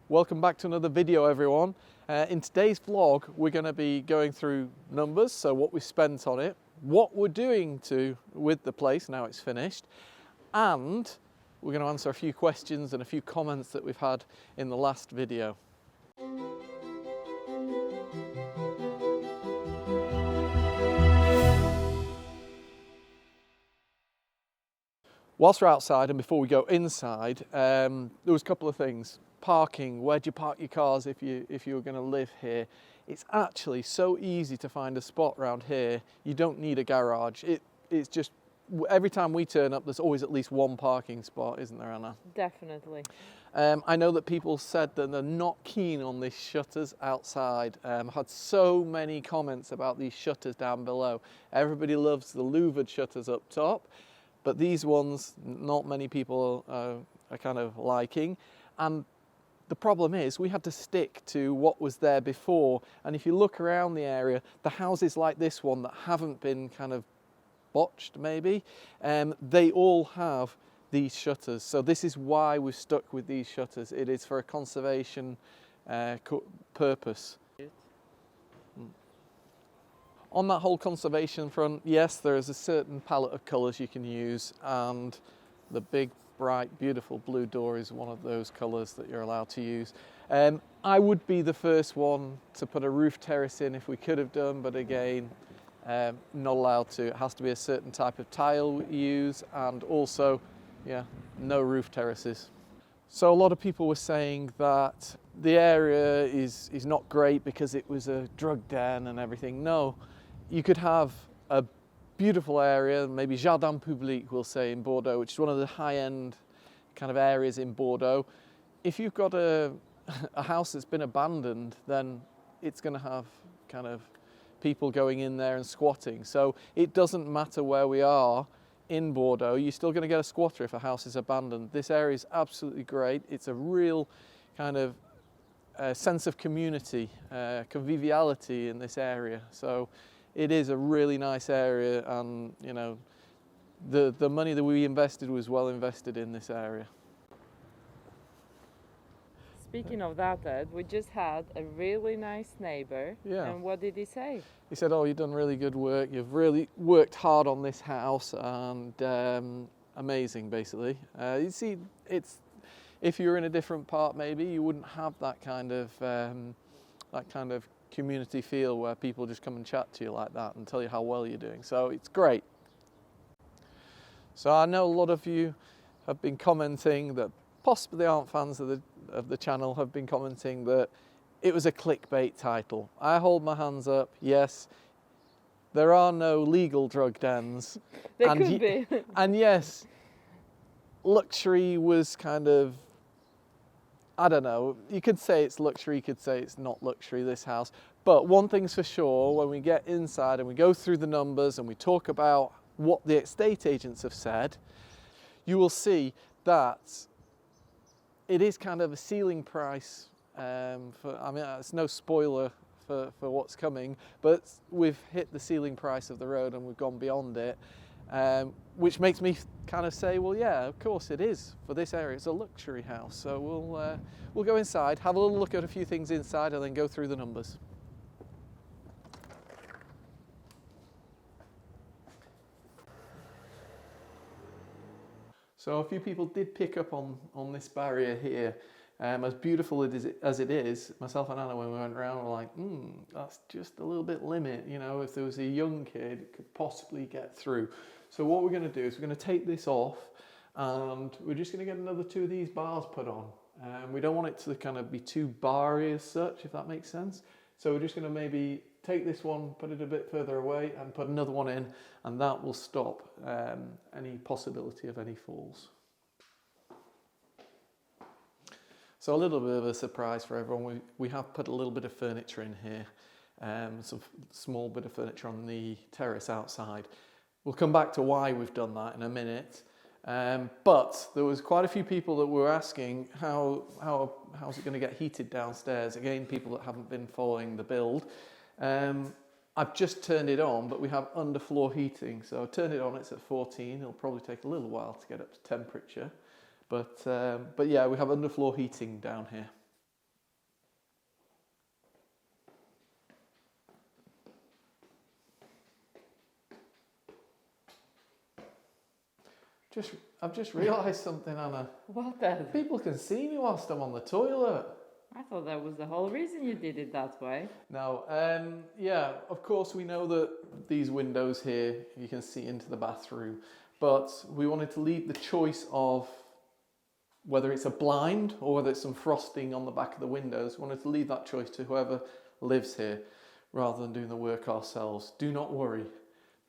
Welcome back to another video, everyone. In today's vlog, we're going to be going through numbers, so what we spent on it, what we're doing with the place now it's finished, and we're going to answer a few questions and a few comments that we've had in the last video. Whilst we're outside and before we go inside, there was a couple of things. Parking, where do you park your cars if you were going to live here? It's actually so easy to find a spot around here. You don't need a garage. It's just, every time we turn up, there's always at least one parking spot, isn't there, Anna? Definitely. I know that people said that they're not keen on these shutters outside. I've had so many comments about these shutters down below. Everybody loves the louvered shutters up top, but these ones, not many people are kind of liking. And the problem is we had to stick to what was there before, and if you look around the area, the houses like this one that haven't been kind of botched maybe, they all have these shutters. So this is why we've stuck with these shutters. It is for a conservation purpose. On that whole conservation front, yes, there is a certain palette of colours you can use, and the big bright, beautiful blue door is one of those colours that you're allowed to use. I would be the first one to put a roof terrace in if we could have done, but again, not allowed to. It has to be a certain type of tile we use, and also, yeah, no roof terraces. So a lot of people were saying that the area is not great because it was a drug den and everything. No, you could have a beautiful area, maybe Jardin Public, we'll say, in Bordeaux, which is one of the high-end kind of areas in Bordeaux. If you've got a house that's been abandoned, then it's going to have kind of people going in there and squatting. So it doesn't matter where we are in Bordeaux, you're still going to get a squatter if a house is abandoned. This area is absolutely great. It's a real kind of sense of community, conviviality in this area. So it is a really nice area, and you know, the money that we invested was well invested in this area. Speaking of that, Ed, we just had a really nice neighbour. Yeah. And what did he say? He said, "Oh, you've done really good work. You've really worked hard on this house, and amazing, basically." You see, if you're in a different part, maybe you wouldn't have that kind of community feel where people just come and chat to you like that and tell you how well you're doing. So it's great. So I know a lot of you have been commenting that possibly aren't fans of the channel, have been commenting that it was a clickbait title. I hold my hands up. Yes, there are no legal drug dens. There could be. And yes, luxury was kind of, I don't know, you could say it's luxury, you could say it's not luxury, this house. But one thing's for sure, when we get inside and we go through the numbers and we talk about what the estate agents have said, you will see that it is kind of a ceiling price. I mean, it's no spoiler for what's coming, but we've hit the ceiling price of the road and we've gone beyond it. Which makes me kind of say, well, yeah, of course it is. For this area, it's a luxury house. So we'll go inside, have a little look at a few things inside, and then go through the numbers. So a few people did pick up on this barrier here. As beautiful as it is, myself and Anna, when we went around, were like, that's just a little bit limit. You know, if there was a young kid, it could possibly get through. So what we're going to do is we're going to take this off, and we're just going to get another 2 of these bars put on. We don't want it to kind of be too barry as such, if that makes sense. So we're just going to maybe take this one, put it a bit further away, and put another one in, and that will stop any possibility of any falls. So a little bit of a surprise for everyone, we have put a little bit of furniture in here, some small bit of furniture on the terrace outside. We'll come back to why we've done that in a minute, but there was quite a few people that were asking how's it going to get heated downstairs. Again, people that haven't been following the build. I've just turned it on, but we have underfloor heating, so I turned it on, it's at 14, it'll probably take a little while to get up to temperature. But yeah, we have underfloor heating down here. I've just realised something, Anna. What then? People can see me whilst I'm on the toilet. I thought that was the whole reason you did it that way. No, yeah, of course we know that these windows here, you can see into the bathroom, but we wanted to leave the choice of whether it's a blind or whether it's some frosting on the back of the windows. We wanted to leave that choice to whoever lives here rather than doing the work ourselves. Do not worry,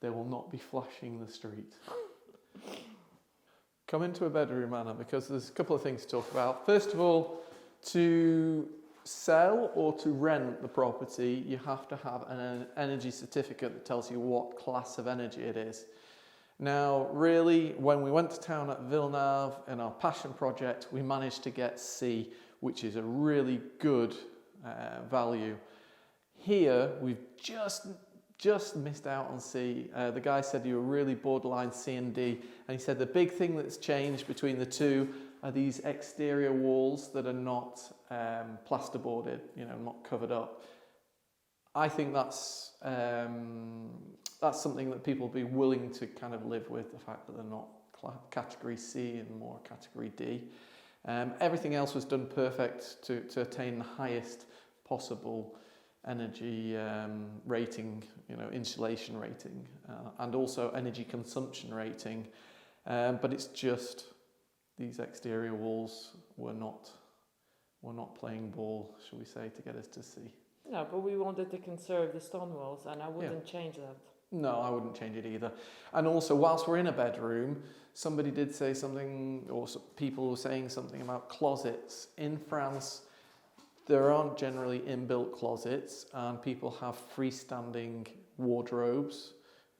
they will not be flashing the street. Come into a bedroom, Anna, because there's a couple of things to talk about. First of all, to sell or to rent the property, you have to have an energy certificate that tells you what class of energy it is. Now, really, when we went to town at Villeneuve in our passion project, we managed to get C, which is a really good value. Here, we've just missed out on C. The guy said you were really borderline C and D, and he said the big thing that's changed between the two are these exterior walls that are not plasterboarded, not covered up. I think that's something that people will be willing to kind of live with, the fact that they're not category C and more category D. Everything else was done perfect to attain the highest possible energy rating, insulation rating, and also energy consumption rating. But it's just these exterior walls were not playing ball, shall we say, to get us to see. No, but we wanted to conserve the stone walls, and I wouldn't change that. No, I wouldn't change it either. And also, whilst we're in a bedroom, somebody did say something, or people were saying something about closets. In France, there aren't generally inbuilt closets, and people have freestanding wardrobes.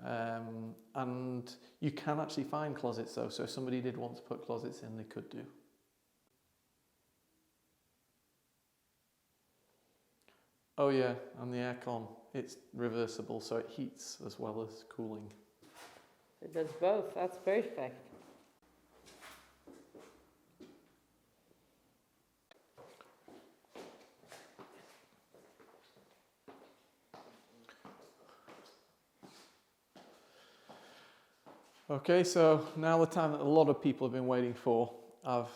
And you can actually find closets though, so if somebody did want to put closets in, they could do. Oh yeah, and the aircon, it's reversible, so it heats as well as cooling. It does both, that's perfect. Okay, so now the time that a lot of people have been waiting for, I've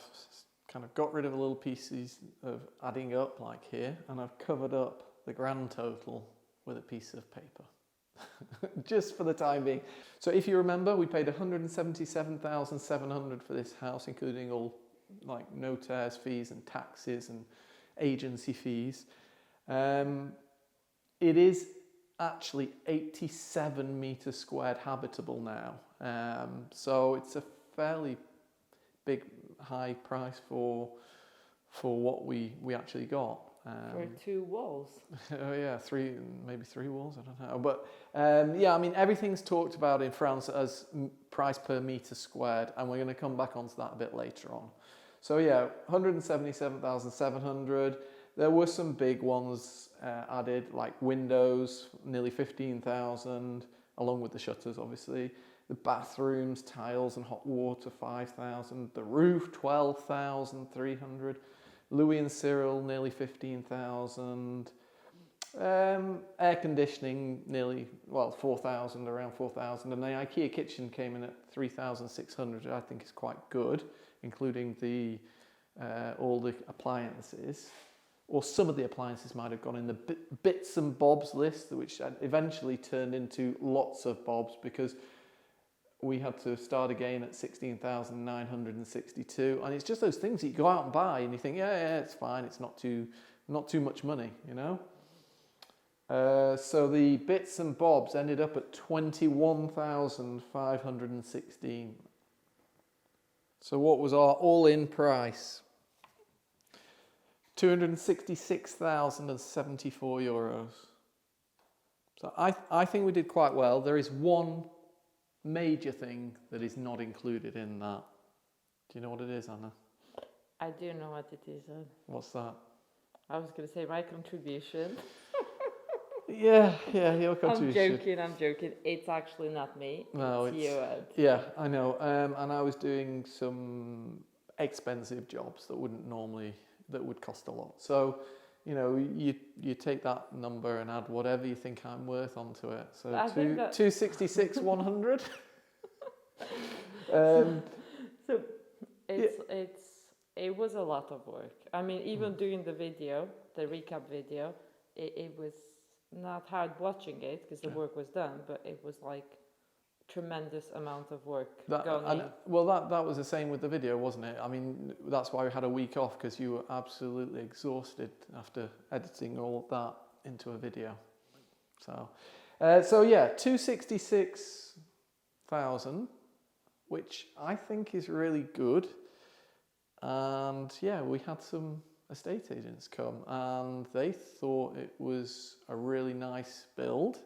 kind of got rid of the little pieces of adding up like here, and I've covered up the grand total with a piece of paper, just for the time being. So if you remember, we paid 177,700 for this house, including all like notaires fees and taxes and agency fees. It is actually 87 meters squared habitable now. So it's a fairly big, high price for what we actually got. For 2 walls. Oh yeah, maybe three walls, I don't know. But yeah, I mean, everything's talked about in France as price per meter squared, and we're going to come back onto that a bit later on. So yeah, 177,700. There were some big ones added, like windows, nearly 15,000, along with the shutters, obviously. The bathrooms, tiles and hot water, 5,000. The roof, 12,300. Louis and Cyril, nearly 15,000. Air conditioning, 4,000, around 4,000. And the IKEA kitchen came in at 3,600, I think is quite good, including all the appliances. Or some of the appliances might have gone in the bits and bobs list, which eventually turned into lots of bobs because we had to start again at 16,962, and it's just those things that you go out and buy and you think, yeah, it's fine, it's not too much money, So the bits and bobs ended up at 21,516. So what was our all-in price? 266,074 euros. So I think we did quite well. There is one major thing that is not included in that. Do you know what it is, Anna? I do know what it is. What's that? I was going to say my contribution. Yeah, your contribution. I'm joking. It's actually not me. No, it's you, Ed. Yeah, I know. And I was doing some expensive jobs that would cost a lot. So, you take that number and add whatever you think I'm worth onto it. So 266, 100. So it was a lot of work. I mean, even doing the video, the recap video, it was not hard watching it because the work was done, but it was like tremendous amount of work going in. Well, that was the same with the video, wasn't it? I mean, that's why we had a week off, because you were absolutely exhausted after editing all of that into a video. So yeah, 266,000, which I think is really good. And yeah, we had some estate agents come and they thought it was a really nice build.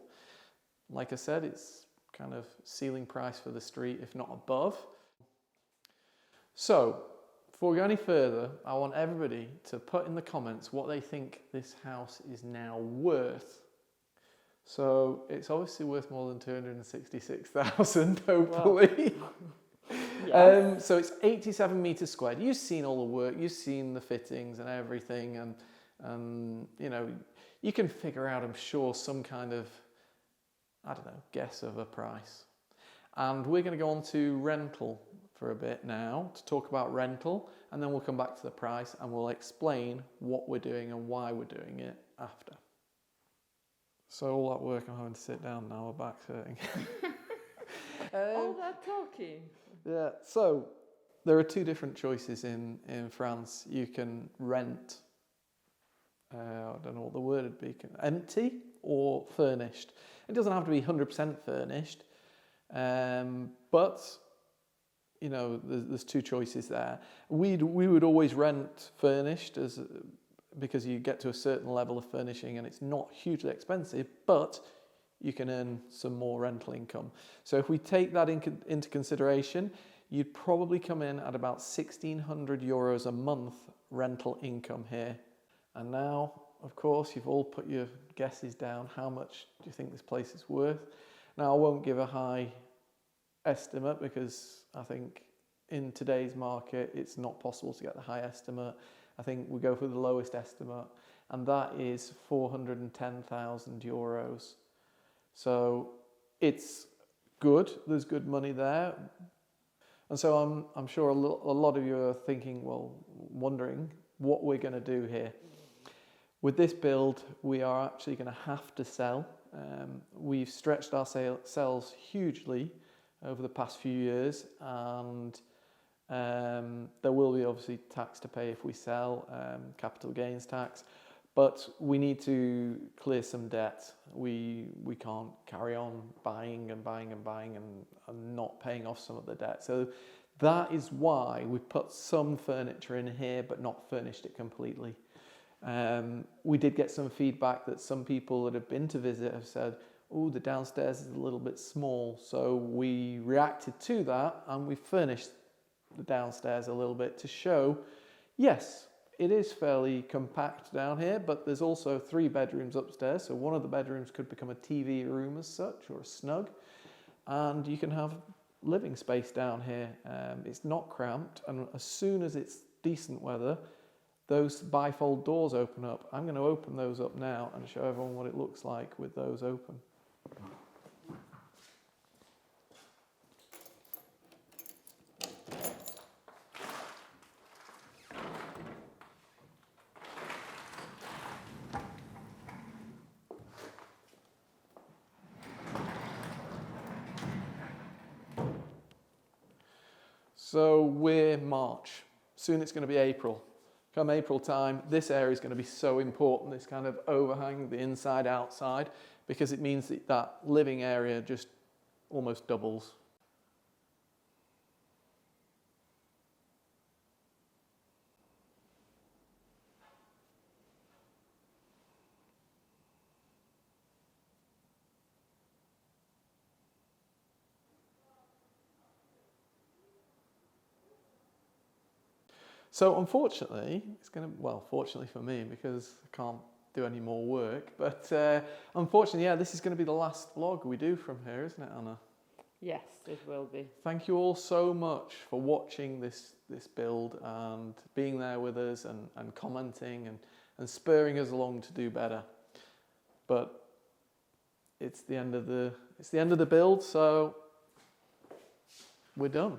Like I said, it's kind of ceiling price for the street, if not above. So before we go any further, I want everybody to put in the comments what they think this house is now worth. So it's obviously worth more than 266,000, hopefully. Well, yes. So it's 87 meters squared. You've seen all the work, you've seen the fittings and everything, and you know, you can figure out, I'm sure, some kind of, I don't know, guess of a price. And we're going to go on to rental for a bit now to talk about rental, and then we'll come back to the price and we'll explain what we're doing and why we're doing it after. So all that work, I'm having to sit down now, my back's hurting. All that talking. Yeah, so there are two different choices in France. You can rent, I don't know what the word would be, empty or furnished. It doesn't have to be 100% furnished, but you know, there's two choices there. We would always rent furnished because you get to a certain level of furnishing and it's not hugely expensive, but you can earn some more rental income. So if we take that into consideration, you'd probably come in at about 1,600 euros a month rental income here. And now, of course, you've all put your guesses down. How much do you think this place is worth? Now, I won't give a high estimate because I think in today's market, it's not possible to get the high estimate. I think we go for the lowest estimate, and that is 410,000 euros. So it's good. There's good money there. And so I'm sure a lot of you are thinking, well, wondering what we're going to do here. With this build, we are actually going to have to sell. We've stretched our sales hugely over the past few years, and there will be obviously tax to pay if we sell, capital gains tax, but we need to clear some debt. We can't carry on buying and not paying off some of the debt. So that is why we put some furniture in here but not furnished it completely. We did get some feedback that some people that have been to visit have said, oh, the downstairs is a little bit small. So we reacted to that and we furnished the downstairs a little bit to show, yes, it is fairly compact down here, but there's also 3 bedrooms upstairs. So one of the bedrooms could become a TV room as such, or a snug. And you can have living space down here. It's not cramped. And as soon as it's decent weather, those bifold doors open up. I'm going to open those up now and show everyone what it looks like with those open. So we're March. Soon it's going to be April. Come April time, this area is going to be so important, this kind of overhang, the inside, outside, because it means that living area just almost doubles. So unfortunately, fortunately for me, because I can't do any more work, but unfortunately, yeah, this is going to be the last vlog we do from here, isn't it, Anna? Yes, it will be. Thank you all so much for watching this build and being there with us and commenting and spurring us along to do better. But it's the end of the build, so we're done.